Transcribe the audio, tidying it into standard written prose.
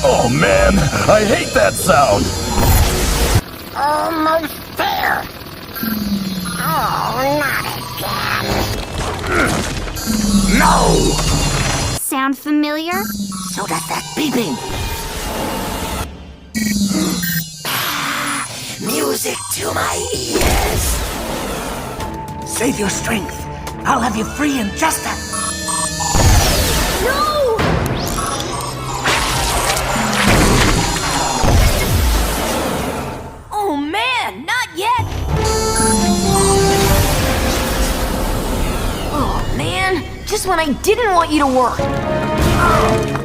Oh man, I hate that sound! Almost there. Oh, not again. No! Sound familiar? So does that beeping. Music to my ears. Save your strength. I'll have you free in just a... No! Oh man, not yet! Oh man, just when I didn't want you to work.